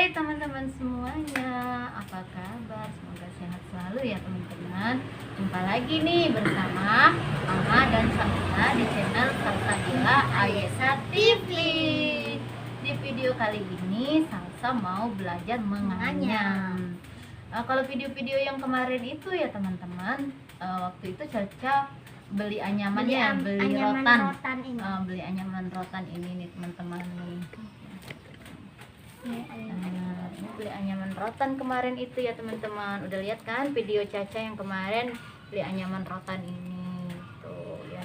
Hai teman-teman semuanya, apa kabar? Semoga sehat selalu ya teman-teman. Jumpa lagi nih bersama Mama dan Salsa di channel Salsabila Ayesa TV. Di video kali ini Salsa mau belajar menganyam. Kalau video-video yang kemarin itu ya teman-teman, waktu itu Caca beli anyamannya, beli rotan ini. Beli anyaman rotan ini nih teman-teman nih. Ini beli anyaman rotan kemarin itu ya teman-teman. Udah lihat kan video Caca yang kemarin beli anyaman rotan ini tuh ya.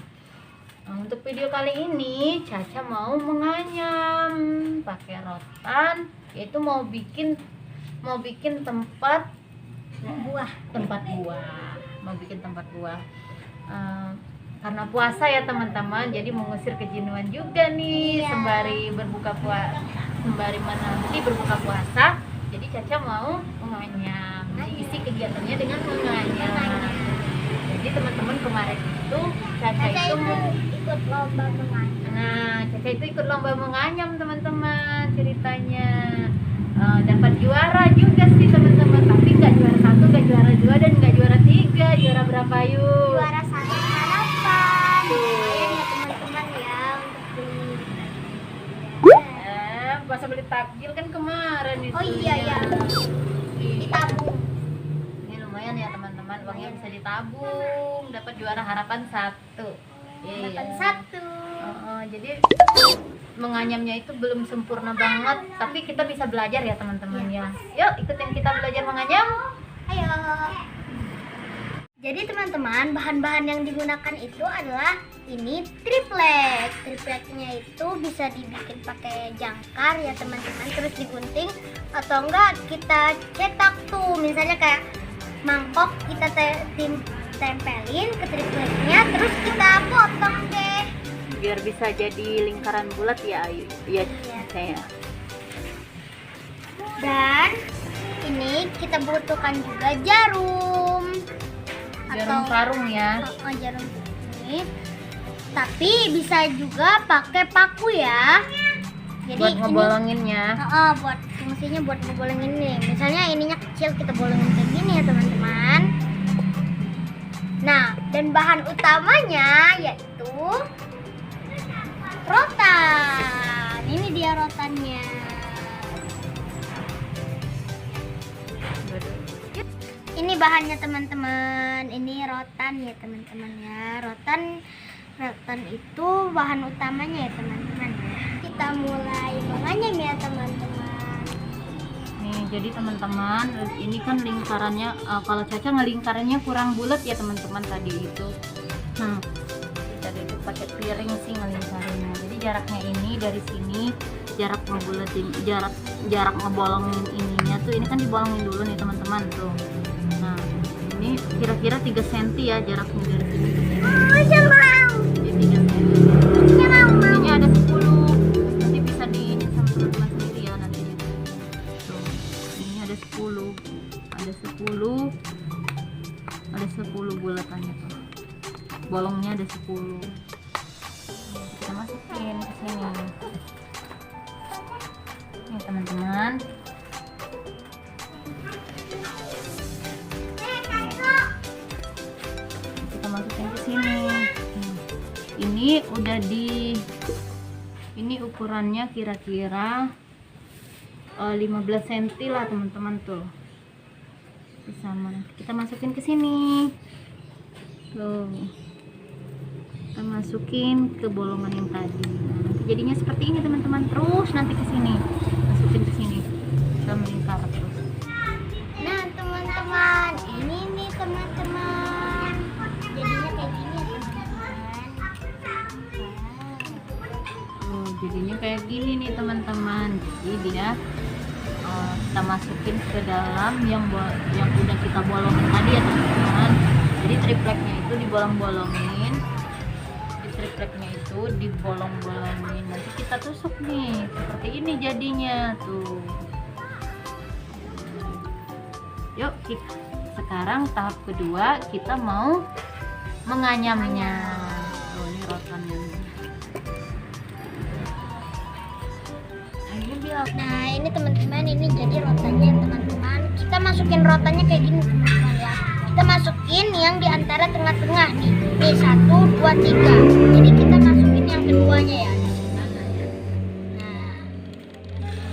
Untuk video kali ini Caca mau menganyam pakai rotan, yaitu mau bikin tempat buah, mau bikin tempat buah. Karena puasa ya teman-teman, jadi mengusir kejenuhan juga nih, sembari berbuka puasa, jadi Caca mau menganyam. Jadi isi kegiatannya dengan menganyam. Jadi teman-teman kemarin itu Caca itu ikut lomba menganyam. Nah, Caca itu ikut lomba menganyam teman-teman ceritanya. Dapat juara juga sih teman-teman, tapi nggak juara 1, nggak juara 2, dan nggak juara 3. Juara berapa yuk? Juara 1 harapan. Lumayan ya teman-teman ya untuk beli. Pas beli takjil kan kemarin itu. Oh iya ya. Ditabung. Ini lumayan ya teman-teman, uangnya bisa ditabung. Dapat juara harapan 1. Harapan 1. Jadi menganyamnya itu belum sempurna banget, tapi kita bisa belajar ya teman-teman ya. Yuk ikutin kita belajar menganyam. Ayo. Jadi teman-teman, bahan-bahan yang digunakan itu adalah ini triplek. Tripleknya itu bisa dibikin pakai jangkar ya teman-teman, terus digunting, atau enggak kita cetak tuh, misalnya kayak mangkok kita tempelin ke tripleknya, terus kita potong deh Biar bisa jadi lingkaran bulat ya Ayu. Iya. Saya. Dan ini kita butuhkan juga jarum Karung ya. Jarum ini, tapi bisa juga pakai paku ya. Jadi Buat ngebolonginnya. buat fungsinya buat ngebolongin nih. Misalnya ininya kecil, kita bolongin kayak gini ya teman-teman. Nah, dan bahan utamanya yaitu rotan. Ini dia rotannya. Ini bahannya teman-teman. Ini rotan ya teman-teman ya. Rotan itu bahan utamanya ya teman-teman ya. Kita mulai menganyam ya teman-teman. Nih, jadi teman-teman, ini kan lingkarannya, kalau Caca ngelingkarannya kurang bulat ya teman-teman tadi itu. Nah, kita itu pakai piring sih ngelingkarannya. Jadi jaraknya ini dari sini, jarak ngebulatin, jarak ngebolongin ininya tuh, ini kan dibolongin dulu nih teman-teman tuh. Nah, ini kira-kira 3 cm ya jaraknya dari sini ke sini. Jadi 3 cm. Ini ada 10. Nanti bisa diinin sama teman-teman sendiri ya nanti. Tuh, ini ada 10. Ada 10 bulatannya tuh. Bolongnya ada 10. Kita masukin ke sini. Nih teman-teman. Kita masukin ke sini. Ini udah ini ukurannya kira-kira 15 cm lah teman-teman tuh. Sama kita masukin ke sini. Tuh. Kita masukin ke bolongan yang tadi. Nah, nanti jadinya seperti ini teman-teman. Terus nanti ke sini. Masukin ke sini. Kita melingkar terus. Nah teman-teman, ini nih teman-teman, jadinya kayak gini ya teman-teman. Jadinya kayak gini nih teman-teman. Jadi dia kita masukin ke dalam yang udah kita bolongin tadi ya teman-teman. Jadi tripleknya itu dibolong-bolongin. Tripleknya itu dibolong-bolongin. Nanti kita tusuk nih. Seperti ini jadinya tuh. Yuk, sekarang tahap kedua kita mau menganyamnya. Tuh, ini rotannya. Ini Nah ini teman-teman, ini jadi rotannya teman-teman. Kita masukin rotannya kayak gini teman-teman ya. Kita masukin yang di antara tengah-tengah nih. Nih 1, 2, 3. Jadi kita masukin yang keduanya ya.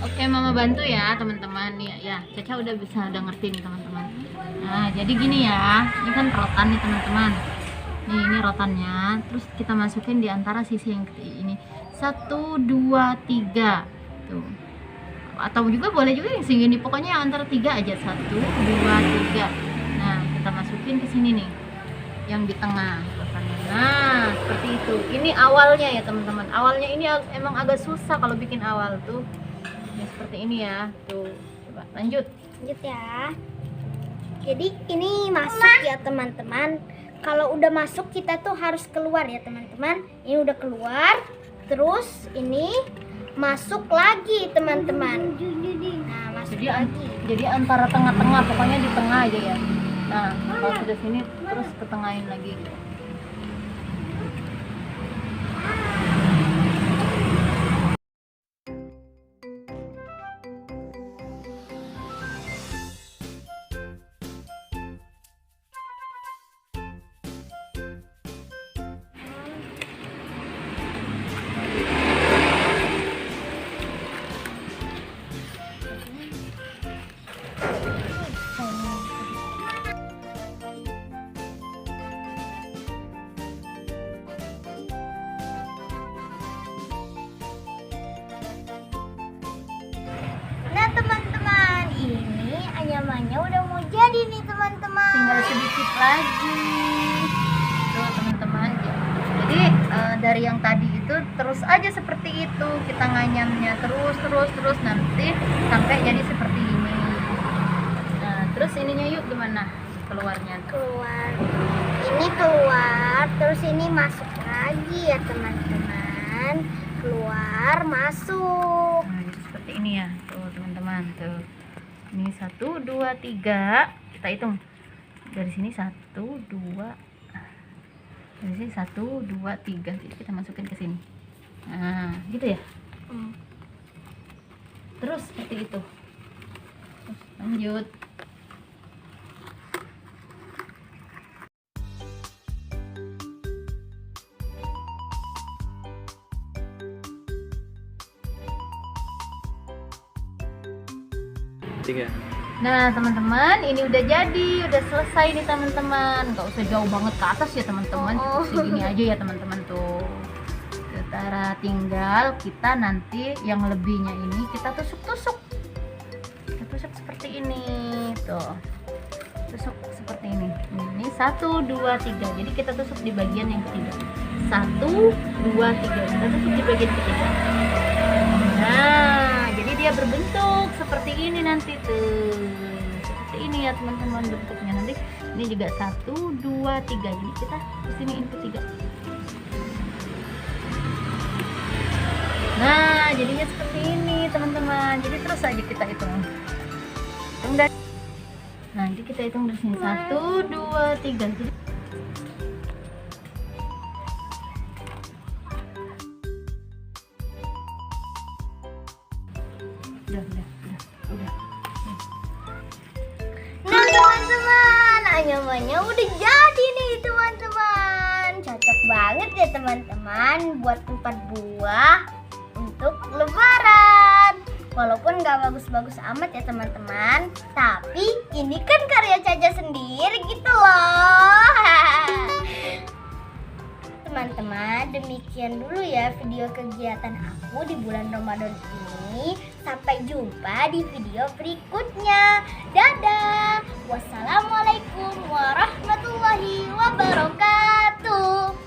Oke, Mama bantu ya teman-teman. Nih ya, Caca udah ngerti nih teman-teman. Nah, jadi gini ya. Ini kan rotan nih teman-teman. Nih, ini rotannya. Terus kita masukin di antara sisi yang ini. 1, 2, 3. Tuh. Atau juga boleh juga yang segini. Pokoknya yang antara 3 aja. 1, 2, 3. Nah, kita masukin ke sini nih. Yang di tengah rotannya. Nah, seperti itu. Ini awalnya ya teman-teman. Awalnya ini emang agak susah kalau bikin awal tuh. Ya, seperti ini ya. Tuh. Coba lanjut ya. Jadi ini masuk ya teman-teman. Kalau udah masuk kita tuh harus keluar ya teman-teman. Ini udah keluar. Terus ini masuk lagi teman-teman. Nah masuk lagi. Jadi antara tengah-tengah, pokoknya di tengah aja ya. Nah kalau sudah sini terus ketengahin lagi. Nah teman-teman, ini anyamannya udah mau jadi nih teman-teman. Tinggal sedikit lagi. Tuh teman-teman. Jadi dari yang tadi itu terus aja seperti itu, kita nganyamnya terus nanti sampai jadi seperti ini. Nah terus ininya yuk gimana keluarnya? Keluar. Ini keluar, terus ini masuk lagi ya teman-teman. Keluar, masuk. Nah, jadi seperti ini ya, tuh teman-teman tuh. Ini 1, 2, 3. Kita hitung dari sini 1, 2. Dari sini 1, 2, 3. Jadi kita masukin ke sini. Nah, gitu ya. Terus seperti itu. Terus lanjut. Nah teman-teman, ini udah jadi, udah selesai nih teman-teman. Nggak usah jauh banget ke atas ya teman-teman, cukup segini aja ya teman-teman tuh. Sementara tinggal kita nanti yang lebihnya ini kita tusuk-tusuk. Kita tusuk seperti ini, tuh. Tusuk seperti ini. Ini 1, 2, 3. Jadi kita tusuk di bagian yang ketiga. 1, 2, 3. Kita tusuk di bagian ketiga. Nah, jadi dia berbentuk seperti ini nanti tuh. Seperti ini ya teman-teman bentuknya nanti. Ini juga 1, 2, 3. Jadi kita kesiniin ketiga. Nah, jadinya seperti ini teman-teman. Jadi terus aja kita hitung. Hitung dari. Nanti kita hitung dari sini 1, 2, 3. Jadi udah. Nah teman-teman, anyamannya udah jadi nih teman-teman. Cocok banget ya teman-teman buat tempat buah untuk lebaran. Walaupun gak bagus-bagus amat ya teman-teman, tapi ini kan karya Caca sendiri gitu loh. Teman-teman, demikian dulu ya video kegiatan aku di bulan Ramadan ini. Sampai jumpa di video berikutnya. Dadah. Wassalamualaikum warahmatullahi wabarakatuh.